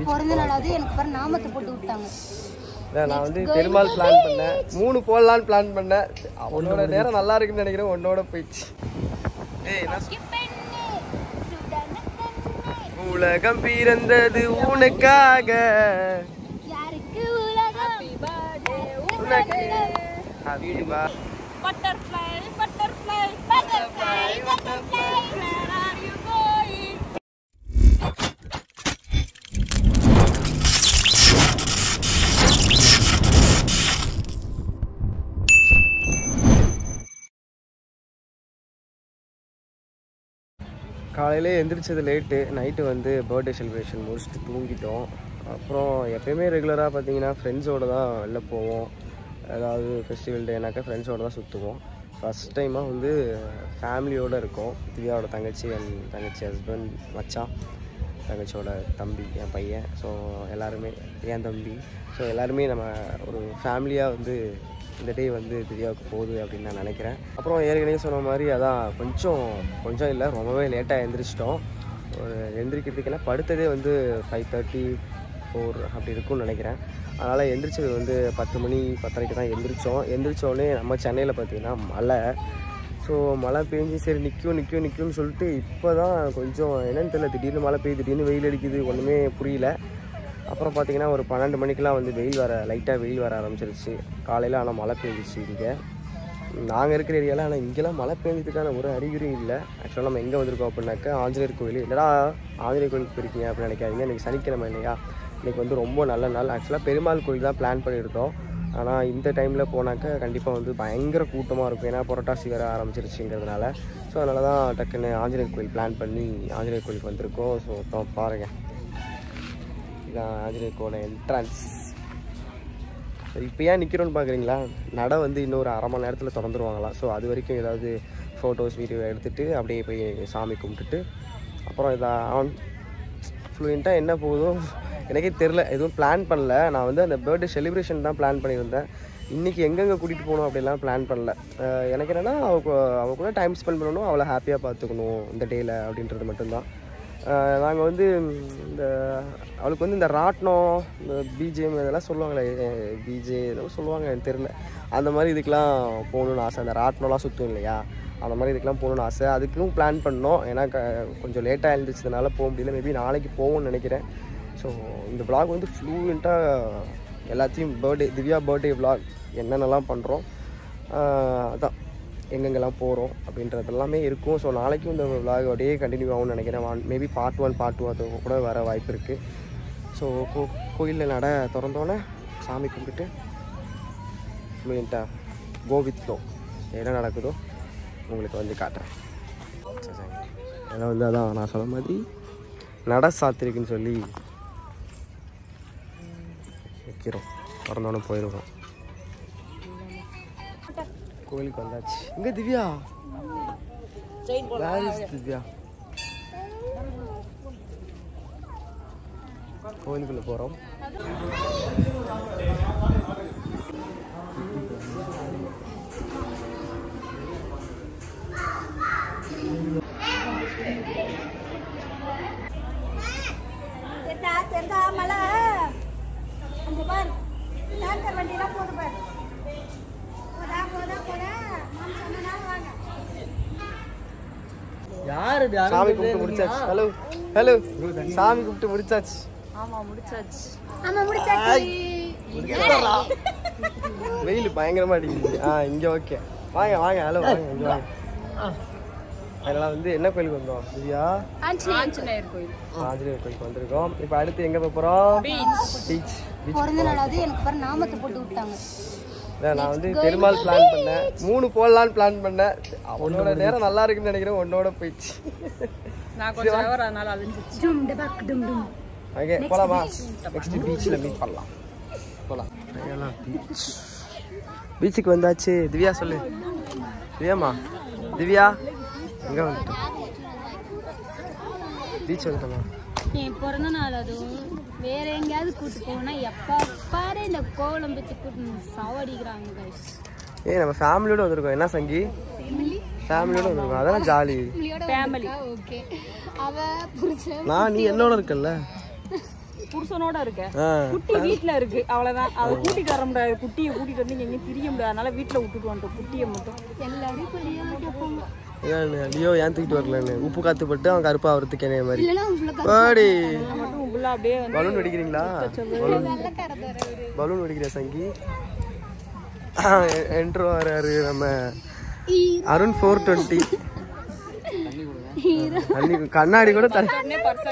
பிறந்த நாள் அது எனக்கு பாரு நாமத்தை போட்டு விட்டாங்க. நான் வந்து பெருமாள் பிளான் பண்ணேன், 3 போடலான்னு பிளான் பண்ணேன். அவனோட நேரம் நல்லா இருக்குன்னு நினைக்கிறேன், உன்னோட போயிடுச்சு. உலகம் பிறந்தது உனக்காக, யாருக்கு உலகம் உனக்கு ஹாப்பிபா. Butterfly butterfly butterfly butterfly where are you going? காலையிலே எந்திரிச்சது லேட்டு, நைட்டு வந்து பர்த்டே செலிப்ரேஷன் முடிச்சுட்டு தூங்கிட்டோம். அப்புறம் எப்பயுமே ரெகுலராக பார்த்தீங்கன்னா ஃப்ரெண்ட்ஸோடு தான் வெளில போவோம். ஏதாவது ஃபெஸ்டிவல் டேனாக்கா ஃப்ரெண்ட்ஸோடு தான் சுற்றுவோம். ஃபஸ்ட் டைமாக வந்து ஃபேமிலியோடு இருக்கோம். திவ்யாவோட தங்கச்சி, என் தங்கச்சி ஹஸ்பண்ட், மச்சான், தங்கச்சியோட தம்பி, என் பையன், ஸோ எல்லாருமே என் தம்பி, ஸோ எல்லாருமே நம்ம ஒரு ஃபேமிலியாக வந்து இந்த டே வந்து திவ்யாவுக்கு போகுது அப்படின்னு நான் நினைக்கிறேன். அப்புறம் ஏற்கனவே சொன்ன மாதிரி அதான் கொஞ்சம் இல்லை, ரொம்பவே லேட்டாக எழுந்திரிச்சிட்டோம். ஒரு எந்திரிக்கிறதுக்கு என்ன படுத்ததே வந்து 5:34 அப்படி இருக்கும்னு நினைக்கிறேன். அதனால் எந்திரிச்சது வந்து 10 மணி 10:30 தான் எந்திரிச்சோடனே நம்ம சென்னையில் பார்த்திங்கன்னா மழை. ஸோ மழை பெஞ்சு சரி நிற்கும்னு சொல்லிட்டு இப்போ தான் கொஞ்சம் என்னென்னு தெரியல, திடீர்னு மழை பெய்யுது, திடீர்னு வெயில் அடிக்குது, ஒன்றுமே புரியல. அப்புறம் பார்த்திங்கன்னா ஒரு 12 மணிக்கெலாம் வந்து லைட்டாக வெயில் வர ஆரம்பிச்சிருச்சு. காலையில் ஆனால் மழை பெஞ்சிச்சு இங்கே நாங்கள் இருக்கிற ஏரியாவில். ஆனால் இங்கெல்லாம் மழை பெஞ்சதுக்கான ஒரு அறிகுறியும் இல்லை. ஆக்சுவலாக நம்ம எங்கே வந்திருக்கோம் அப்படின்னாக்கா ஆஞ்சநேயர் கோயில். இல்லைடா ஆஞ்சநேயர் கோயிலுக்கு போயிருக்கீங்க அப்படின்னு நினைக்காதீங்க, இன்றைக்கி சனிக்கிழமை இல்லையா, இன்றைக்கி வந்து ரொம்ப நல்ல நாள். ஆக்சுவலாக பெருமாள் கோயில் தான் பிளான் பண்ணியிருந்தோம். ஆனால் இந்த டைமில் போனாக்கா கண்டிப்பாக வந்து பயங்கர கூட்டமாக இருக்கும், ஏன்னா புரட்டாசி வேறு ஆரம்பிச்சிருச்சுங்கிறதுனால. ஸோ அதனால தான் டக்குன்னு ஆஞ்சநேயர் கோயில் பிளான் பண்ணி ஆஞ்சநேயர் கோயிலுக்கு வந்திருக்கோம். ஸோ பாருங்கள், இதான் ஆஞ்சநேயர் கோயில் என்ட்ரன்ஸ். இப்போ ஏன் நிற்கிறோன்னு பார்க்குறீங்களா, நடை வந்து இன்னொரு அரை மணி நேரத்தில் திறந்துருவாங்களாம். ஸோ அது வரைக்கும் ஏதாவது ஃபோட்டோஸ் வீடியோ எடுத்துகிட்டு அப்படியே போய் சாமி கும்பிட்டுட்டு அப்புறம் இதான் ஃப்ளூயண்ட்டாக என்ன போகுதோ எனக்கே தெரில, எதுவும் பிளான் பண்ணல. நான் வந்து அந்த பர்த்டே செலிப்ரேஷன் தான் பிளான் பண்ணியிருந்தேன். இன்றைக்கி எங்கெங்கே கூட்டிகிட்டு போகணும் அப்படிலாம் பிளான் பண்ணல. எனக்கு என்னென்னா அவள் கூட டைம் ஸ்பெண்ட் பண்ணணும், அவளை ஹாப்பியாக பார்த்துக்கணும் இந்த டேயில் அப்படின்றது மட்டும்தான். நாங்கள் வந்து இந்த அவளுக்கு வந்து இந்த ராட்னம், இந்த பிஜேஎம் இதெல்லாம் சொல்லுவாங்களே, பிஜே இதெல்லாம் சொல்லுவாங்க எனக்கு தெரில, அந்த மாதிரி இதுக்கெலாம் போகணுன்னு ஆசை. அந்த ராட்னம்லாம் சுற்றும் இல்லையா, அந்த மாதிரி இதுக்கெலாம் போகணுன்னு ஆசை. அதுக்கும் பிளான் பண்ணோம். ஏன்னா கொஞ்சம் லேட்டாக எழுந்திரிச்சதுனால போக முடியல. மேபி நாளைக்கு போவோம்னு நினைக்கிறேன். ஸோ இந்த விளாக் வந்து ஃப்ளூயண்ட்டாக எல்லாத்தையும் திவ்யா பர்த்டே விளாக் என்னென்னலாம் பண்ணுறோம், அதான் எங்கெங்கெல்லாம் போகிறோம் அப்படின்றது எல்லாமே இருக்கும். ஸோ நாளைக்கும் இந்த விளாக் அப்படியே கண்டினியூ ஆகும்னு நினைக்கிறேன். மேபி பார்ட் 1 பார்ட் 2 அது கூட வர வாய்ப்பு இருக்குது. ஸோ கோயிலில் நடை திறந்தோன்னே சாமி கும்பிட்டு ஃப்ளூயண்ட்டாக கோ வித் ஃப்ளோ என்ன நடக்குதோ உங்களுக்கு வந்து காட்டுறேன். அதெல்லாம் வந்து அதான் நான் சொன்ன மாதிரி நடை சாத்திருக்குன்னு சொல்லி வைக்கிறோம், திறந்தோன்னே போயிடுவோம். கோயிலுக்கு வந்தாச்சு. இங்கே திவ்யா, திவ்யா கோயிலுக்குள்ளே போகிறோம். சாமி கும்பிட்டு முடிச்சாச்சு. ஹலோ ஹலோ, சாமி கும்பிட்டு முடிச்சாச்சு. வெயில் பயங்கரமா அடிக்குது. இங்க ஓகே, வாங்க வாங்க. ஹலோ வாங்க, இங்க வாங்க. அதெல்லாம் வந்து என்ன கோயிலுக்கு வந்தோம் திவ்யா? ஆஞ்சநேயர் கோயில். ஆஞ்சநேயர் கோயிலுக்கு வந்திருக்கோம். இப்போ அடுத்து எங்க போறோம்? பீச். பிறந்த நாள் அது எனக்கு பாரு நாமத்தை போட்டு விட்டாங்க. நான் வந்து பெருமாள் பிளான் பண்ணேன், 3 போடலான்னு பிளான் பண்ணேன். அவனோட நேரம் நல்லா இருக்குன்னு நினைக்கிறேன், உன்னோட போயிடுச்சு. ஓகே போலாமா? நெக்ஸ்ட் பீச்ல மீட் பண்ணலாம். போலாம். பீச்சுக்கு வந்தாச்சு. திவ்யா சொல்லு. திவ்யாமா, திவ்யா எங்க வந்துட்டோம்? பீச் வந்துட்டோமா? என் பிறந்த நாள் அதுவும் வேற எங்கேயாவது கூட்டு போனா எப்ப பாரு இந்த கோலம் வச்சு கூட்டு சாவடிக்கிறாங்க. நம்ம ஃபேமிலியோட வந்திருக்கோம். என்ன சங்கி, ஃபேமிலியோட வந்திருக்கோம், அதெல்லாம் ஜாலி. Family okay. அவ புருஷன் நான் நீ என்னோட இருக்கல்ல, புருஷனோட இருக்க, குட்டி வீட்டுல இருக்கு, அவ்வளவுதான். அதை கூட்டிட்டு வர முடியாது, குட்டியை கூட்டிட்டு வந்து எங்கேயும் திரிய முடியாது, அதனால வீட்டுல விட்டுட்டு வந்துட்டோம் குட்டியை மட்டும். லியோ ஏன் தூக்கிட்டு வரலன்னு உப்பு காத்து பட்டு அவன் கருப்பா வரதுக்கு என்ன மாதிரி பலூன் வெடிக்கிறீங்களா? பலூன் வெடிக்கிற சங்கி என்ட்ரோ வராரு நம்ம அருண் 420. தண்ணி கண்ணாடி கூட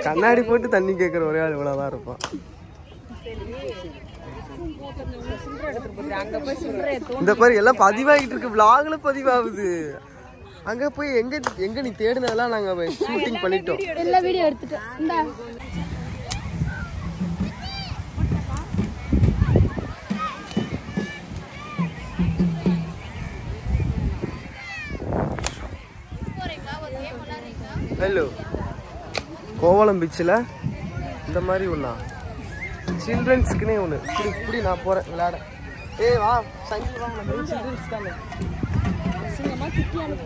கண்ணாடி போட்டு தண்ணி கேட்கற ஒரே ஆள் இவ்வளவுதான் இருப்பான். இந்த மாதிரி எல்லாம் பதிவாகிட்டு இருக்கு, விளாக்ல பதிவாகுது. அங்க போய் எங்க நீ தேடினதெல்லாம் நாங்க ஷூட்டிங் பண்ணிட்டோம், எல்லா வீடியோ எடுத்துட்டோம். ஹலோ, கோவளம் பீச்சில் இந்த மாதிரி ஒன்றா சில்ட்ரன்ஸ்க்குனே ஒன்று. இப்படி நான் போகிறேன் விளையாட. வா சங்கி வா, நம்ம சில்ட்ரன்ஸ் தானே.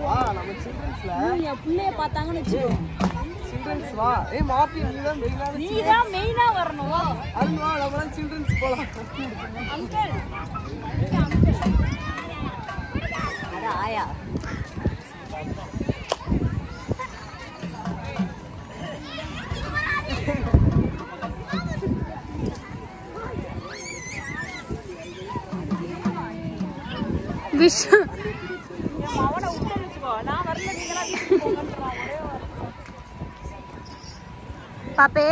வா நம்ம சில்ட்ரன்ஸில் என் பிள்ளைய பார்த்தாங்கன்னு வச்சுக்கோ. சில்ட்ரன்ஸ் வா. மாப்பி நீ தான் மெயினா வரணும். அது வா, நம்மளாம் சில்ட்ரன்ஸ் போகலாம். அங்கிள் ஆயா பாப்பே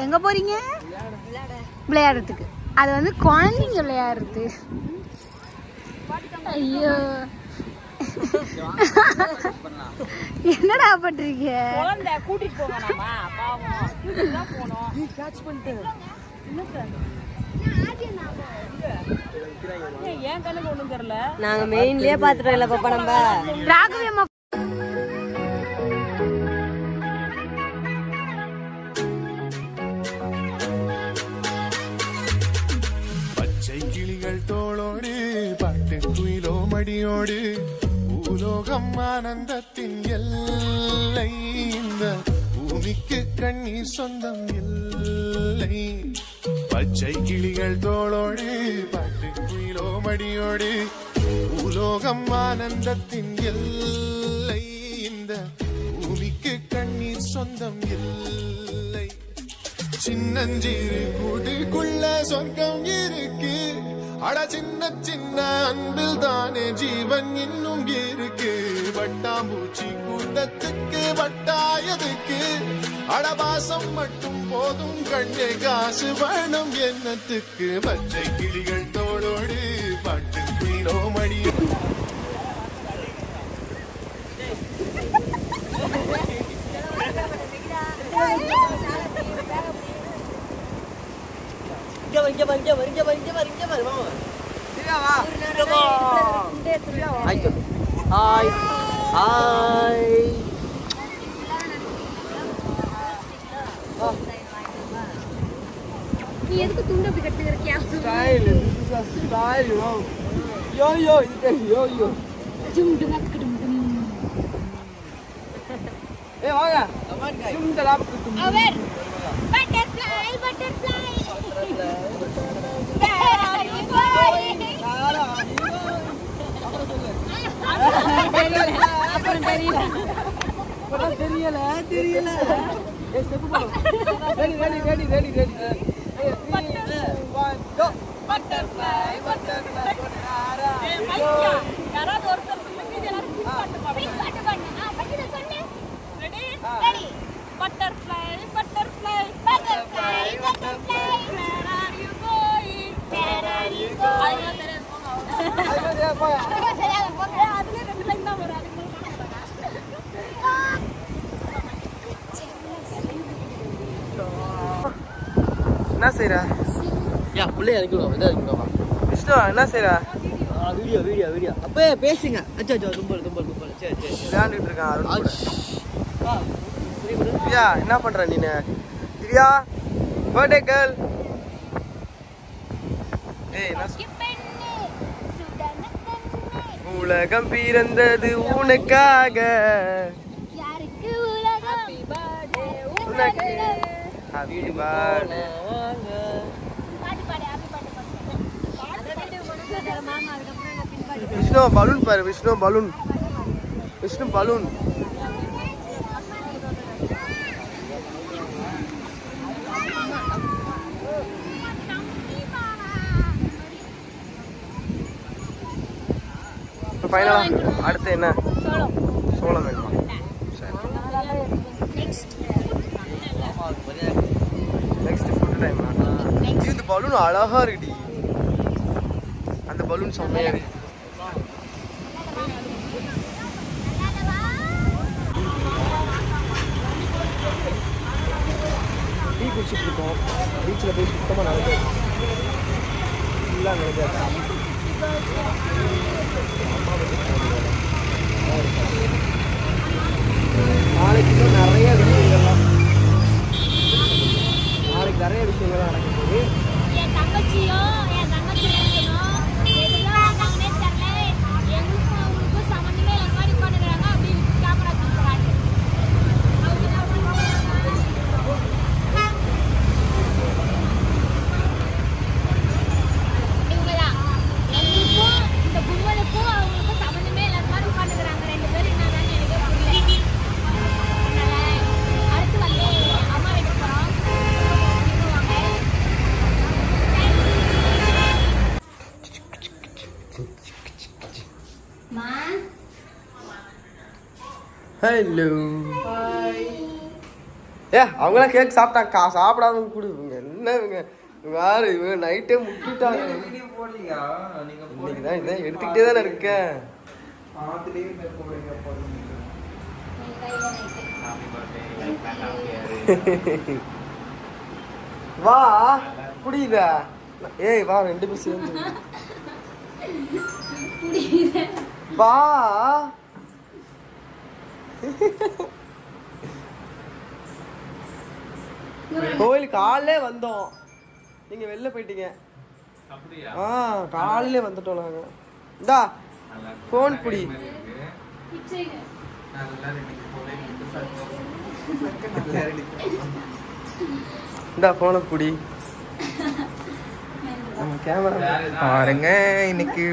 எங்க போறீங்க? விளையாடுறதுக்கு. அது வந்து குழந்தைங்க விளையாடுறது. ஐயோ என்னடா பண்றீங்க? குழந்தை கூட்டிட்டு போகணுமா? பாவம் கூட்டிட்டு தான் போணும். நீ கேட்ச் பண்ணிட்டு ஏன் கண்ணுக்கு ஒண்ணும் தெரியல. நாங்க மெயின்லயே பாத்துட்டோம் இல்ல பாப்பா. நம்ம ராகவி அம்மா பச்சை கிளிகள் தோளோடு பாட்டு குயிலோ மடியோடு பூலோகம் ஆனந்தத்தின் எல்லை. இந்த பூமிக்கு கண்ணீர் சொந்தம் இல்லை. பச்சை கிளிகள் தோளோடு பாட்டு குயிலோ மடியோடு பூலோகம் ஆனந்தத்தின் எல்லை. இந்த பூமிக்கு கண்ணீர் சொந்தம் இல்லை. சின்னஞ்சிறு கூட்டுக்குள்ள சொர்க்கம் இருக்கு. அட சின்ன சின்ன அன்பில் தானே ஜீவன் இன்னும் இருக்கு. வட்டாம்பூச்சி கூட்டத்துக்கு வட்டாயதுக்கு அடவாசம் மட்டும் போதும் கண்ணே, காசு வேணும் என்னத்துக்கு. பச்சை கிளிகள் தோளோடு பாட்டு குயிலோ மடியோ. நீ எதுக்கு துண்டு அப்படி கட்டுறியா? Style, this is a style, yo yo, இது yo yo. ஜும்டு மக்கடும். வாங்க ஜும்டு லாப்டும். அவர் பட்டர்ஃப்ளை பட்டர்ஃப்ளை. அப்புறம் தெரியல. தெரியல. ஸ்டெப் போடு. ரெடி. Butterfly butterfly. யாராவது ஒருத்தர் சொல்லுங்க, எல்லாரும் பாட்டு பண்ணு. பட்டு சொல்லு. Ready. Butterfly butterfly butterfly butterfly. Where are you going? Where are you going? அதுல ரெண்டு லைன் தான் வரும். என்ன செய்யற? புள்ளைய இறக்கிடுவோம். இதை இறக்கிடுவோம். விஷ்ணு என்ன செய்யற? வீடியோ அப்பே பேசுங்க. அச்சோ தும்பல். சரி விளையாண்டுட்டு இருக்கான் அருண் கூட. திவ்யா என்ன பண்ற நீனு? Divya birthday girl. உலகம் பிறந்தது உனக்காக. யாருக்கு உலகம்? உனக்கு ஹாப்பி பர்த்டே. விஷ்ணு பலூன் பாரு, விஷ்ணு பலூன், விஷ்ணு பலூன். ஃபைனலா அடுத்து என்ன? சோளம் வேணுமா? Next food time. இந்த பலூன் அழகா இருக்குடி, அந்த பலூன் செம்மையா இருக்கு. டீ குடிச்சிட்டு இருக்கோம். பீச்சில் போய் சுத்தமாக நடந்தது ஃபுல்லாக நடந்தாச்சு. நாளைக்கு இன்னும் நிறைய விஷயங்கள்லாம் நடக்க போகுது. என் தங்கச்சியும் என் தங்கச்சி எதுலாம் வந்தாங்கன்னே தெரியல. எங்களுக்கும் அவங்களுக்கும் சம்மந்தமே இல்லை மாதிரி பண்ணுறாங்க. அப்படி கேமரா தூக்குறாங்க. இவங்கதான் எங்களுக்கும் இந்த கும்பலுக்கும் அவங்களுக்கும் சம்மந்தமே இல்லாத மாதிரி பண்ணுறாங்க. 2 பேரும் என்னன்னு எனக்கு புரியல. அடுத்து வந்து அம்மா வீட்டுக்கு போகிறோம். ஹலோ ஏ அவங்களாம் கேக் சாப்பிட்டாங்க. சாப்பிடாதவங்க கூட இவங்க என்ன இவங்க வேறு இவங்க நைட்டே முட்டிட்டாங்க. இன்னைக்கு தான் இதான் எடுத்துக்கிட்டே தானே இருக்கேன். வா புரியுதா? ஏய் வா 2 பேரும் சேர்ந்து வா. கோயிலுக்கு காலையிலே வந்தோம், நீங்க வெளில போயிட்டீங்க. காலையிலே வந்துட்டோம் நாங்க. இந்தா போன் புடி. இந்தா போனை புடி. கேமரா பாருங்க இன்னைக்கு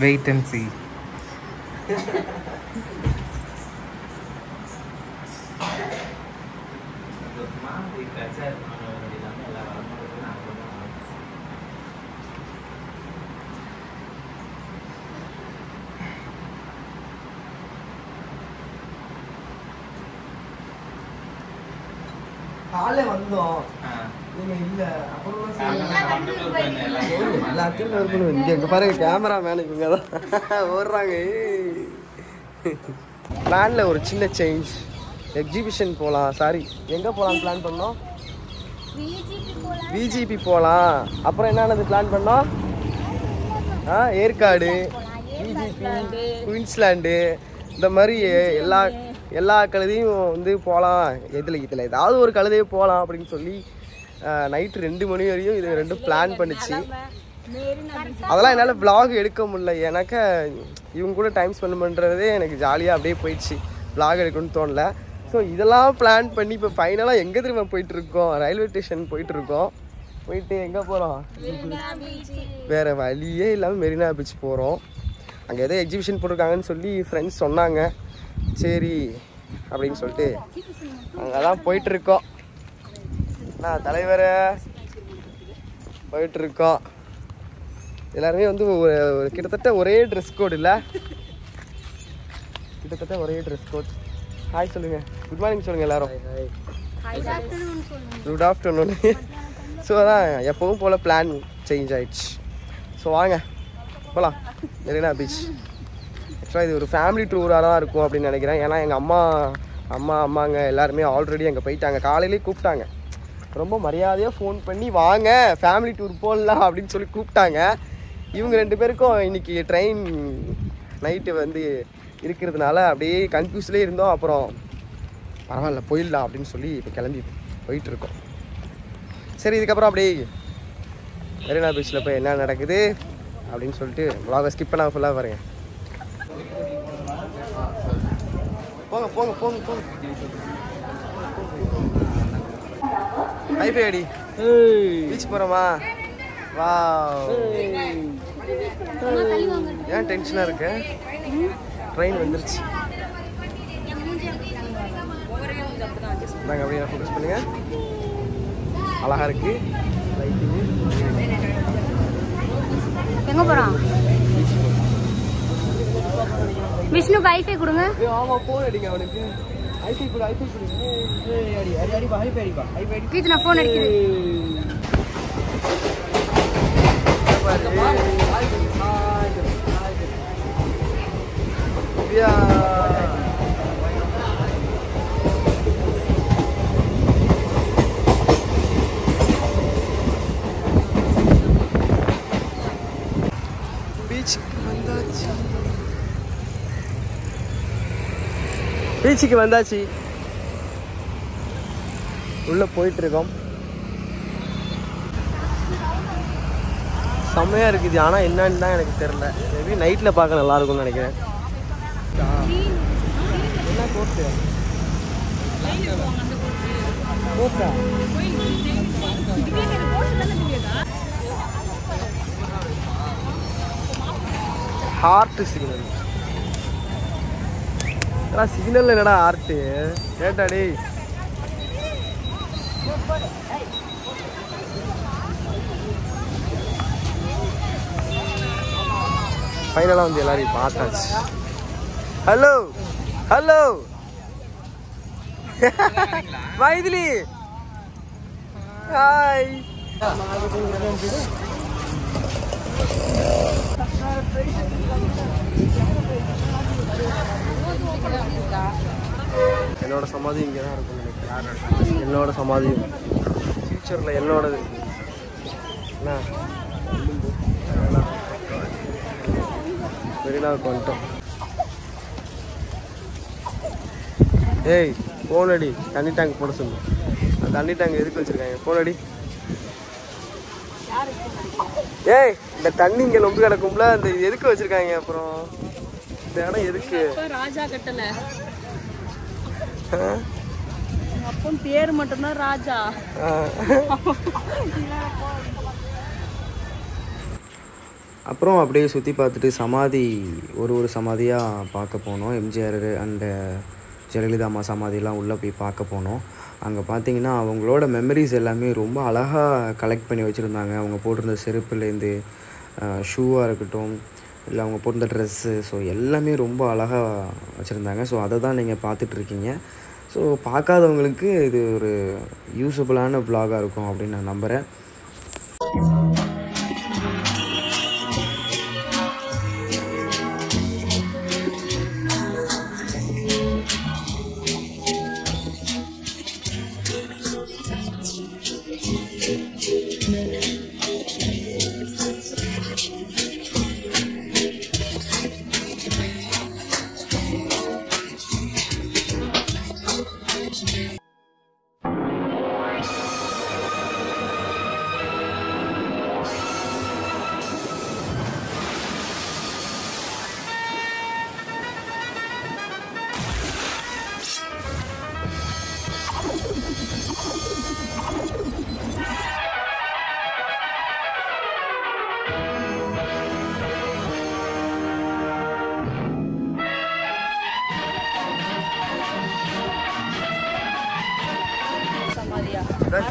வெயிட் அண்ட் see. காலையில வந்தோம், நீங்க இல்ல. அப்புறம் எல்லாத்தையும் இங்க பாருங்க, கேமரா மேன் இவங்க தான் ஓடுறாங்க. பிளான்ல ஒரு சின்ன சேஞ்ச். எக்ஸிபிஷன் போகலாம். சாரி, எங்கே போகலான்னு பிளான் பண்ணோம்? விஜிபி போகலாம். அப்புறம் என்னென்னது பிளான் பண்ணோம்? ஏற்காடு, விஜிபி, குயின்ஸ்லாண்டு, இந்த மாதிரி எல்லா கழுதையும் வந்து போகலாம். இதில் ஏதாவது ஒரு கழுதையை போகலாம் அப்படின்னு சொல்லி நைட்டு 2 மணி வரையும் இது 2 பிளான் பண்ணிச்சு. அதெல்லாம் என்னால் vlog எடுக்க முடியல. எனக்கு இவங்க கூட டைம் ஸ்பெண்ட் பண்ணுறதே எனக்கு ஜாலியாக அப்படியே போயிடுச்சு. vlog எடுக்கணும்னு தோணல. ஸோ இதெல்லாம் பிளான் பண்ணி இப்போ ஃபைனலாக எங்கே திரும்ப போயிட்டுருக்கோம்? ரயில்வே ஸ்டேஷன் போயிட்டுருக்கோம். போயிட்டு எங்கே போகிறோம்? வேறு வழியே இல்லாமல் மெரினா பீச் போகிறோம். அங்கே ஏதோ எக்ஸிபிஷன் போட்டிருக்காங்கன்னு சொல்லி ஃப்ரெண்ட்ஸ் சொன்னாங்க. சரி அப்படின்னு சொல்லிட்டு அங்கே தான் போயிட்டுருக்கோம். நான் தலைவரை போயிட்டுருக்கோம். எல்லாருமே வந்து கிட்டத்தட்ட ஒரே ட்ரெஸ் கோட் இல்லை, கிட்டத்தட்ட ஒரே ட்ரெஸ் கோட். ஹாய் சொல்லுங்க, குட் மார்னிங் சொல்லுங்க எல்லாரும். Good afternoon. ஸோ அதான் எப்பவும் போல் பிளான் சேஞ்ச் ஆயிடுச்சு. ஸோ வாங்க போகலாம் மெரினா பீச். ஆக்சுவலாக இது ஒரு ஃபேமிலி டூராக தான் இருக்கும் அப்படின்னு நினைக்கிறேன். ஏன்னா எங்கள் அம்மாங்க எல்லாருமே ஆல்ரெடி அங்கே போயிட்டாங்க. காலையிலேயே கூப்பிட்டாங்க, ரொம்ப மரியாதையாக ஃபோன் பண்ணி வாங்க ஃபேமிலி டூர் போடலாம் அப்படின்னு சொல்லி கூப்பிட்டாங்க. இவங்க 2 பேருக்கும் இன்றைக்கி ட்ரெயின் நைட்டு வந்து இருக்கிறதுனால அப்படியே கன்ஃபியூஸ்லேயே இருந்தோம். அப்புறம் பரவாயில்ல போயிடலாம் அப்படின்னு சொல்லி இப்போ கிளம்பி போயிட்டுருக்கோம். சரி, இதுக்கப்புறம் அப்படியே மெரினா பீச்சில் போய் என்ன நடக்குது அப்படின்னு சொல்லிட்டு vlog ஸ்கிப் பண்ணால் ஃபுல்லாக பாருங்க. போங்க போங்க போங்க போங்க. ஹைஃபை அடி. பீச் போகிறோமா? வா. ஏன் டென்ஷனாக இருக்கு? ட்ரெயின் வந்துருச்சு. நாங்கள் அப்படியே ஃபோக்கஸ் பண்ணுங்க. அழகா இருக்கு. எங்க போறோம்? விஷ்ணுக்கு ஐஃபை கொடுங்க. ஆமா போன் அடிங்க அவனுக்கு. ஐஃபை கொடு, ஐஃபை கொடு. அடி அடி அடி பா, ஐஃபை அடி பா, ஐஃபை அடி. கீர்த்தனா போன் அடிக்குது. யா பீச்சுக்கு வந்தாச்சு. உள்ள போயிட்டு இருக்கோம். செம்மையா இருக்குது. ஆனா என்னன்னு தான் எனக்கு தெரியல. மேபி நைட்ல பார்க்க நல்லா இருக்கும்னு நினைக்கிறேன். என்ன கோர்ட்டு? Hard signal. சிக்னல் என்னடா ஆர்ட்டு? கேட்டாடி. ஃபைனலாக வந்து எல்லாரையும் பார்த்தாச்சு. Hello hello Mythili hi. என்னோட சமாதி இங்கே தான் இருக்கும் நினைக்கிறேன். என்னோட சமாதி ஃபியூச்சரில் என்னோடது. என்ன மெரினாவுக்கு வந்துட்டோம். ஏய் ஃபோன் அடி. தண்ணி டேங்க் போட சொல்லு. தண்ணி டேங்க் எதுக்கு வச்சுருக்காங்க? ஃபோன் அடி. ஏய் இந்த தண்ணி இங்கே நொம்பி கிடக்கும்ல, அந்த எதுக்கு வச்சுருக்காங்க? அப்புறம் இந்த இடம் எதுக்கு? ராஜா கட்டல. அப்போ பேர் மட்டும்தான் ராஜா. அப்புறம் அப்படியே சுற்றி பார்த்துட்டு சமாதி ஒரு சமாதியாக பார்க்க போனோம். எம்ஜிஆர் அண்டு ஜெயலலிதா அம்மா சமாதியெல்லாம் உள்ளே போய் பார்க்க போனோம். அங்கே பார்த்தீங்கன்னா அவங்களோட மெமரிஸ் எல்லாமே ரொம்ப அழகாக கலெக்ட் பண்ணி வச்சுருந்தாங்க. அவங்க போட்டிருந்த செருப்புலேருந்து ஷூவாக இருக்கட்டும், இல்லை அவங்க போட்டிருந்த ட்ரெஸ்ஸு, ஸோ எல்லாமே ரொம்ப அழகாக வச்சுருந்தாங்க. ஸோ அதை தான் நீங்கள் பார்த்துட்ருக்கீங்க. ஸோ பார்க்காதவங்களுக்கு இது ஒரு யூஸபுளான வ்ளாகாக இருக்கும் அப்படின்னு நான் நம்புகிறேன்.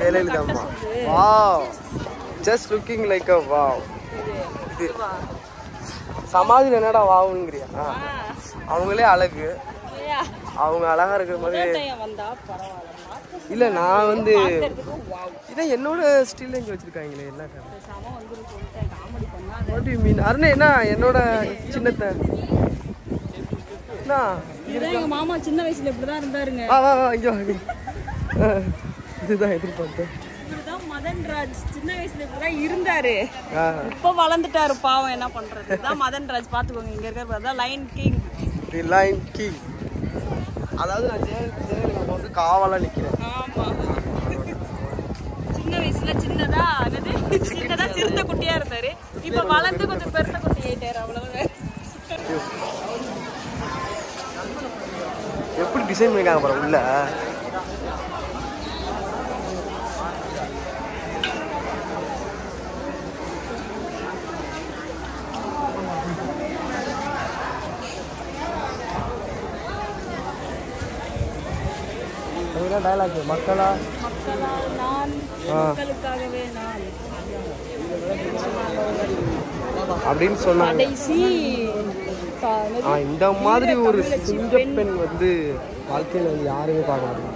ஜெயலலிதா அம்மா. வாவ், ஜஸ்ட் லுக்கிங் லைக் அ வாவ். இது சமாதியில் என்னடா வாவுங்கிறியா? அவங்களே அழகு. அவங்க அழகா இருக்கிற மாதிரி இல்லை. நான் வந்து இதான் என்னோட ஸ்டில் இங்கே வச்சுருக்காங்களே என்ன மீன் அருணே. என்ன என்னோட சின்னத்தை எங்க மாமா சின்ன வயசுல இப்படிதான் இருந்தாருங்க. வா வா வா இங்கே வாங்க. இதுதான் எதிர்பார்த்தேன். இதுதான் மதன் ராஜ். சின்ன வயசுல இப்படிதான் இருந்தாரு. இப்போ வளர்ந்துட்டாரு பாவம். என்ன பண்றது? இதுதான் மதன் ராஜ். பாத்துக்கோங்க, இங்க இருக்கிறது line king. The line king. அதாவது நான் ஜெயலலிதா வந்து காவலா நிக்கிறேன். ஆமா. சின்ன வயசுல சின்னதா சிறுத்தை குட்டியா இருந்தாரு. இப்ப வளர்ந்து கொஞ்சம் பெருத்த குட்டி ஆயிட்டாரு. அவ்வளவு. எப்படி டிசைன் பண்ணிருக்காங்க பாரு உள்ள. அதுதான் டயலாக் மக்களா மக்களால் நான் மக்களுக்காகவே நான் அப்படின்னு சொன்னாங்க. கடைசி இந்த மாதிரி ஒரு சிங்கப்பெண் வந்து வாழ்க்கையில் வந்து யாருமே பார்க்க முடியும்.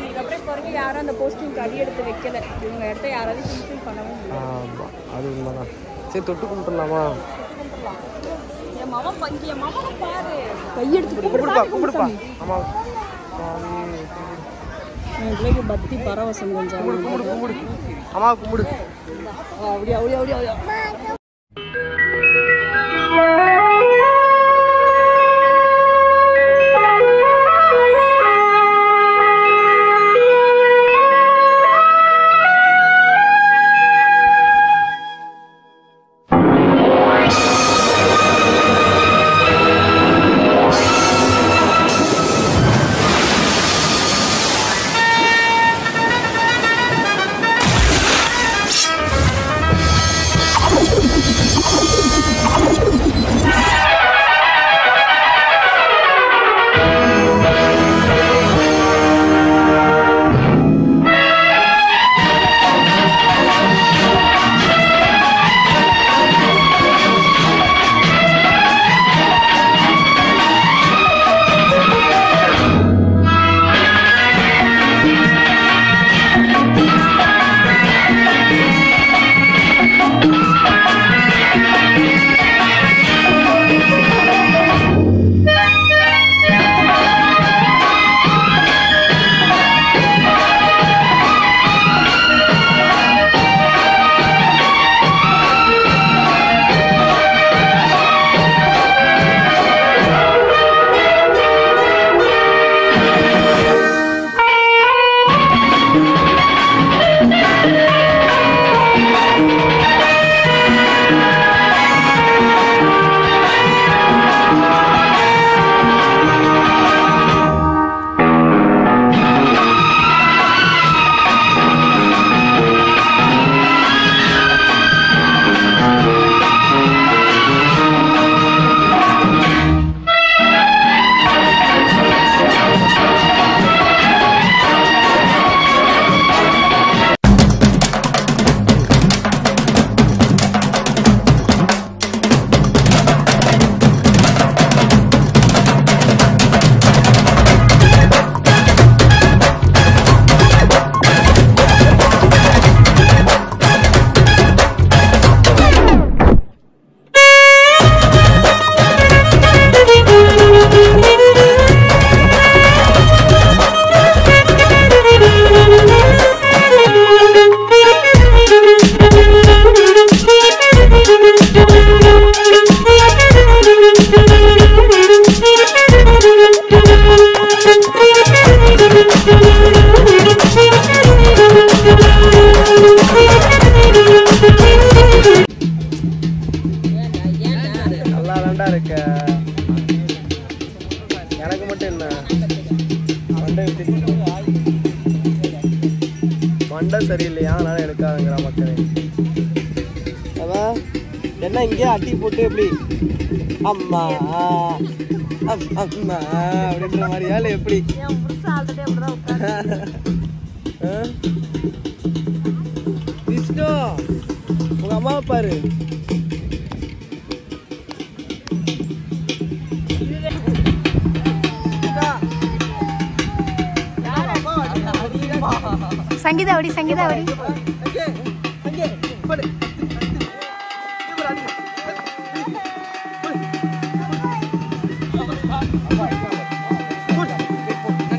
இதுக்கப்புறம் இப்போ வரைக்கும் யாரும் அந்த போஸ்டிங் அடி எடுத்து வைக்கல. இவங்க இடத்த யாராவது ஃபுல்ஃபில் பண்ணவும் முடியும். ஆமாம், அது உண்மைதான். சரி தொட்டு கும்பிட்டுலாமா? என் மாமா என் மாமா பாரு கையெடுத்து கும்பிடுப்பா. ஆமாம் என் பிள்ளைக்கு பக்தி பரவசம் கொஞ்சம். கும்பிடு. அம்மா கும்பிடு. அப்படியா. மண்டை சரியில்லையா, அதனால எடுக்காதுங்கிறா மக்களே. அதான் என்ன இங்கே அட்டி போட்டு எப்படி அம்மா அம்மா அப்படின்ற மாதிரியா இல்லை எப்படி? விஷ்ணு உங்க அம்மாவை பாரு. சங்கீதாவடி சங்கீதாவடி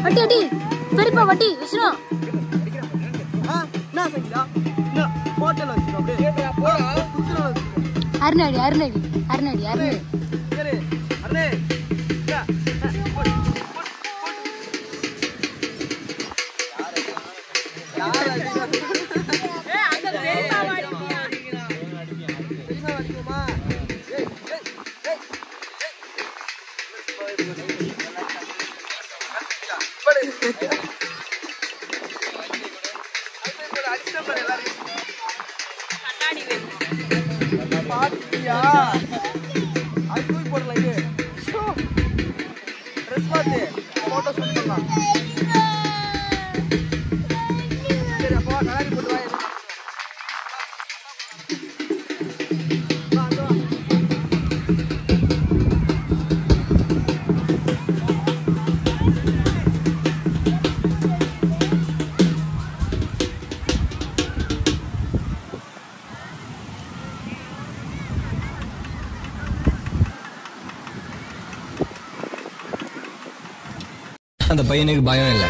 வட்டி வட்டி பெரியப்பா வட்டி விஷ்ணு அருணாடி அருணாடி அருணாடி அருணாடி வா கண்ணாடி போட்டு வா அந்த பையனுக்கு பயம் இல்லை.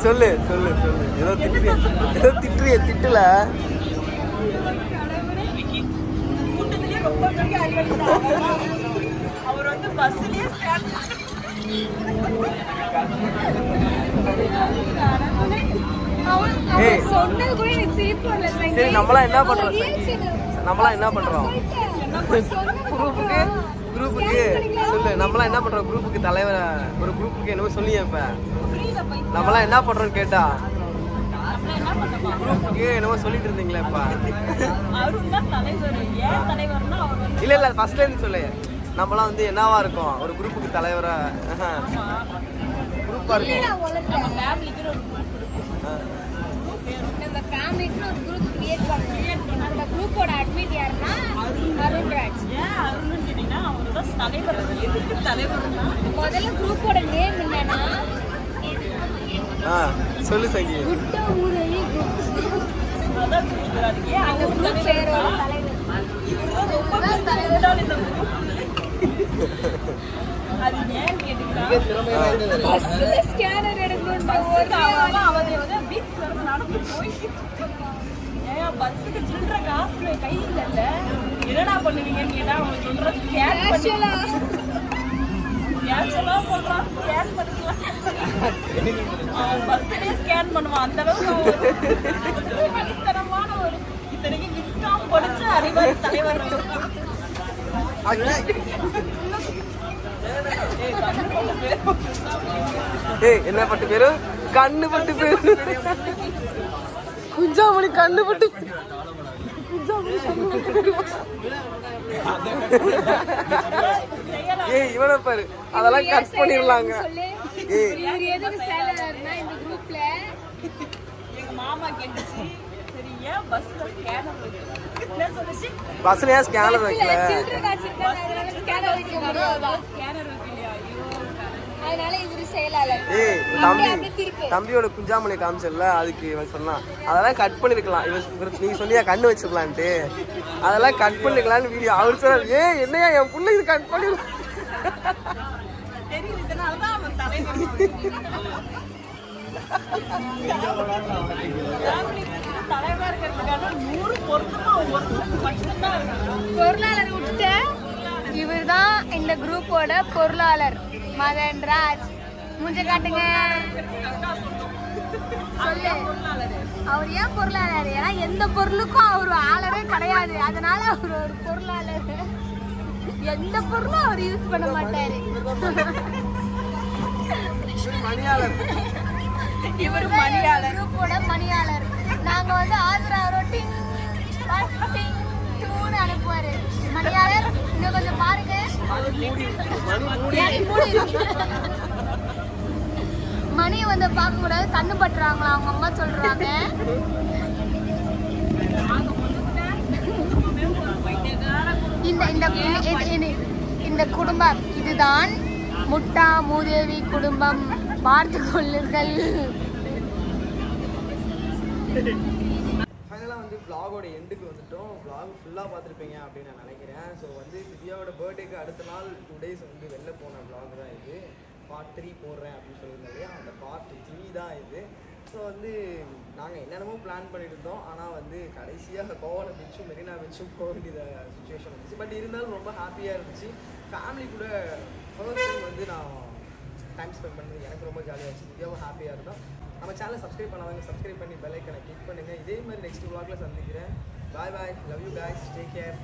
சொல்லு சொல்லு சொல்லு ஏதோ திட்டுறிய திட்டுல அவர் வந்து பஸ்லயே சரி நம்மளாம் என்ன பண்றோம் குரூப்புக்கு சொல்லு நம்மளாம் என்ன பண்றோம் குரூப்புக்கு தலைவர் ஒரு குரூப்புக்கு என்னமோ சொல்லியே இப்ப நம்மளாம் என்ன பண்றோம்னு கேட்டா குரூப்புக்கு என்னமோ சொல்லிட்டு இருந்தீங்களே இப்ப இல்ல இல்ல ஃபர்ஸ்ட்ல இருந்து சொல்லு நம்மளாம் வந்து என்னவா இருக்கும் ஒரு குரூப்புக்கு தலைவரா குரூப்பா இருக்கும் நம்ம ஃபேமிலிக்கு ஒரு குரூப் கிரியேட் பண்ணோம். அந்த குரூப்போட அட்மிட் யாருன்னா அருண்ராஜ். அருண் கேட்டீங்கன்னா அவரோட தலைவர். எதுக்கு தலைவர்னா முதல்ல குரூப்போட நேம் என்னன்னா சொல்லு சங்கி. குட்ட ஊரே குரூப். அதான் சொல்றாரு. அந்த குரூப் பேரோட தலைவர். இவரோட ரொம்ப தலைவரான இந்த குரூப். அது ஏன் கேட்டீங்கன்னா பஸ்ல ஸ்கேனர் எடுக்கணும். அவரே வந்து வீட்டுல நடந்து போயிட்டு பஸ்ஸுக்கு சில்லற காசு கையில் இல்ல என்னடா பண்ணுவீங்கன்னு கேட்டா அவங்க சொல்ற ஸ்கேன் சொல்றான் ஸ்கேன் பண்ணிக்கலாம் பஸ்ஸுலயே ஸ்கேன் பண்ணுவான் அந்த அளவுக்கு தரமான ஒரு இத்தனைக்கு டிஸ்காம் படிச்ச அறிவாளி தலைவர் என்ன பட்டு பேரு கண்ணு பட்டு பேரு குஞ்சாமணி கண்ணு பட்டு ஏய் இவனை பாரு அதெல்லாம் கட் பண்ணிடலாங்க. எங்க மாமா கேட்டுச்சு சரி ஏன் பஸ்ல ஸ்கேனர் பஸ்ல ஏன் ஸ்கேனர் வைக்கல ஏய் தம்பியோட குஞ்சாமணி காமிச்சல அதுக்கு இவன் சொன்னான் அதெல்லாம் கட் பண்ணிருக்கலாம் நீ சொன்னியா கண்ணு வச்சிருக்கலான்ட்டு அதெல்லாம் கட் பண்ணிருக்கலான்னு வீடியோ அவர் சொன்னார். ஏய் என்னையா என் பிள்ளை இது கட் பண்ணிருக்கலாம் பொருளாளர் விட்ட இவர் தான் இந்த குரூப்போட பொருளாளர் மதன்ராஜ். மூஞ்ச காட்டுங்க சொல்லு. அவர் ஏன் பொருளாளர்? ஏன்னா எந்த பொருளுக்கும் அவர் ஆளரே கிடையாது. அதனால அவர் ஒரு பொருளாளர். எந்த பொருளும் அவர் யூஸ் பண்ண மாட்டாரு. இவர் மணியாளர் குரூப்போட மணியாளர். நாங்க வந்து ஆந்திரா ரொட்டிங் அனுப்புவாரு மணியாளர். இன்னும் கொஞ்சம் பாருங்க மணி வந்து பார்க்க கூடாது கண்ணு பட்டுறாங்களா அவங்க அம்மா சொல்றாங்க. இந்த குடும்பம் இதுதான் முட்டா மூதேவி குடும்பம். பார்த்து கொள்ளுங்கள். ஃபைனலாக வந்து vlog-ஓட எண்டுக்கு வந்துட்டோம். vlog ஃபுல்லாக பார்த்துருப்பீங்க அப்படின்னு நான் நினைக்கிறேன். ஸோ வந்து திவ்யாவோட பர்த்டேக்கு அடுத்த நாள் 2 days வந்து வெளில போன vlog தான் இது. பார்ட் 3 போடுறேன் அப்படின்னு சொல்லியிருந்தேன் இல்லையா, அந்த பார்ட் 3 தான் இது. ஸோ வந்து நாங்கள் என்னென்னமோ பிளான் பண்ணிட்டு இருந்தோம். ஆனால் வந்து கடைசியாக கோவால பீச்சும் மெரினா பீச்சும் போக வேண்டியத சுச்சுவேஷன் இருந்துச்சு. பட் இருந்தாலும் ரொம்ப ஹாப்பியாக இருந்துச்சு. ஃபேமிலி கூட ஃபர்ஸ்ட் டைம் வந்து நான் டைம் ஸ்பெண்ட் பண்ணது எனக்கு ரொம்ப ஜாலியாக இருந்துச்சு. திவ்யாவும் ஹாப்பியாக இருந்தோம். நம்ம சேனலை சப்ஸ்கிரைப் பண்ணாதவங்க சப்ஸ்கிரைப் பண்ணி பெல் ஐக்கனை கிளிக் பண்ணுங்கள். இதே மாதிரி நெக்ஸ்ட் vlogல சந்திக்கிறேன். Bye bye, love you guys, take care.